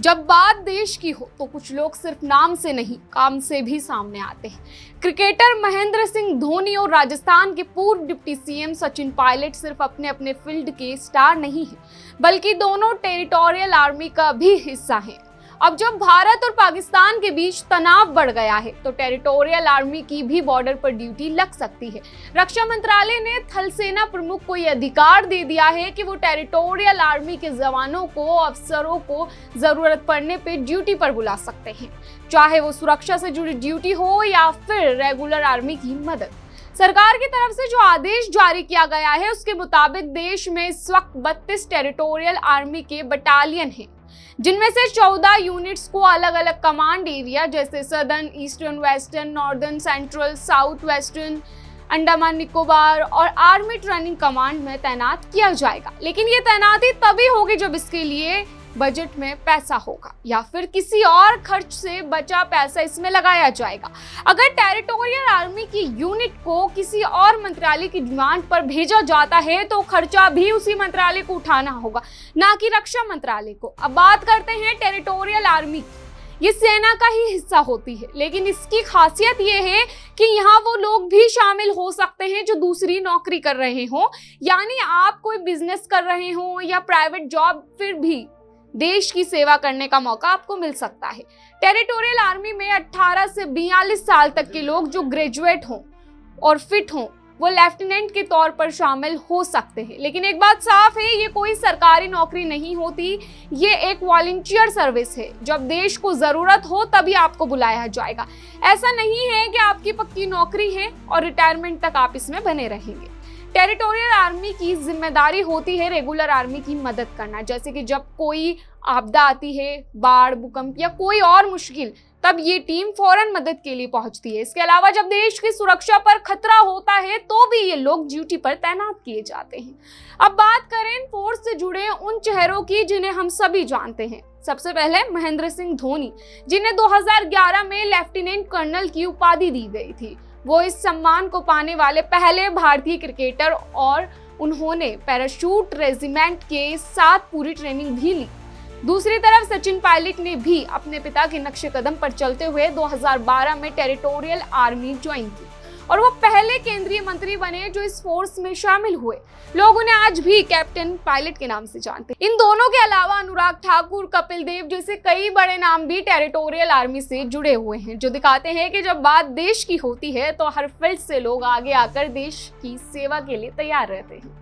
जब बात देश की हो तो कुछ लोग सिर्फ नाम से नहीं काम से भी सामने आते हैं। क्रिकेटर महेंद्र सिंह धोनी और राजस्थान के पूर्व डिप्टी सीएम सचिन पायलट सिर्फ अपने अपने फील्ड के स्टार नहीं हैं, बल्कि दोनों टेरिटोरियल आर्मी का भी हिस्सा हैं। अब जब भारत और पाकिस्तान के बीच तनाव बढ़ गया है तो टेरिटोरियल आर्मी की भी बॉर्डर पर ड्यूटी लग सकती है। रक्षा मंत्रालय ने थल सेना प्रमुख को यह अधिकार दे दिया है कि वो टेरिटोरियल आर्मी के जवानों को, अफसरों को जरूरत पड़ने पे ड्यूटी पर बुला सकते हैं, चाहे वो सुरक्षा से जुड़ी ड्यूटी हो या फिर रेगुलर आर्मी की मदद। सरकार की तरफ से जो आदेश जारी किया गया है उसके मुताबिक देश में इस वक्त 32 टेरिटोरियल आर्मी के बटालियन हैं, जिनमें से 14 यूनिट्स को अलग अलग कमांड एरिया जैसे southern, eastern, western, northern, central, south western, Andaman Nicobar और आर्मी ट्रेनिंग कमांड में तैनात किया जाएगा। लेकिन ये तैनाती तभी होगी जब इसके लिए बजट में पैसा होगा या फिर किसी और खर्च से बचा पैसा इसमें लगाया जाएगा। अगर टेरिटोरियल आर्मी की यूनिट को किसी और मंत्रालय की डिमांड पर भेजा जाता है तो खर्चा भी उसी मंत्रालय को उठाना होगा, ना कि रक्षा मंत्रालय को। अब बात करते हैं टेरिटोरियल आर्मी की। ये सेना का ही हिस्सा होती है, लेकिन इसकी खासियत ये है कि यहाँ वो लोग भी शामिल हो सकते हैं जो दूसरी नौकरी कर रहे हो, यानी आप कोई बिजनेस कर रहे हो या प्राइवेट जॉब, फिर भी देश की सेवा करने का मौका आपको मिल सकता है। टेरिटोरियल आर्मी में 18 से 42 साल तक के लोग जो ग्रेजुएट हों और फिट हों वो लेफ्टिनेंट के तौर पर शामिल हो सकते हैं। लेकिन एक बात साफ है, ये कोई सरकारी नौकरी नहीं होती, ये एक वॉलंटियर सर्विस है। जब देश को जरूरत हो तभी आपको बुलाया जाएगा। ऐसा नहीं है कि आपकी पक्की नौकरी है और रिटायरमेंट तक आप इसमें बने रहेंगे। टेरिटोरियल आर्मी की जिम्मेदारी होती है रेगुलर आर्मी की मदद करना, जैसे कि जब कोई आपदा आती है, बाढ़, भूकंप या कोई और मुश्किल, तब ये टीम फौरन मदद के लिए पहुंचती है। इसके अलावा जब देश की सुरक्षा पर खतरा होता है तो भी ये लोग ड्यूटी पर तैनात किए जाते हैं। अब बात करें फोर्स से जुड़े उन चेहरों की जिन्हें हम सभी जानते हैं। सबसे पहले महेंद्र सिंह धोनी, जिन्हें 2011 में लेफ्टिनेंट कर्नल की उपाधि दी गई थी। वो इस सम्मान को पाने वाले पहले भारतीय क्रिकेटर और उन्होंने पैराशूट रेजिमेंट के साथ पूरी ट्रेनिंग भी ली। दूसरी तरफ सचिन पायलट ने भी अपने पिता के नक्शे कदम पर चलते हुए 2012 में टेरिटोरियल आर्मी ज्वाइन की और वो पहले केंद्रीय मंत्री बने जो इस फोर्स में शामिल हुए। लोग उन्हें आज भी कैप्टन पायलट के नाम से जानते हैं। इन दोनों के अलावा अनुराग ठाकुर, कपिल देव जैसे कई बड़े नाम भी टेरिटोरियल आर्मी से जुड़े हुए हैं, जो दिखाते हैं कि जब बात देश की होती है तो हर फील्ड से लोग आगे आकर देश की सेवा के लिए तैयार रहते हैं।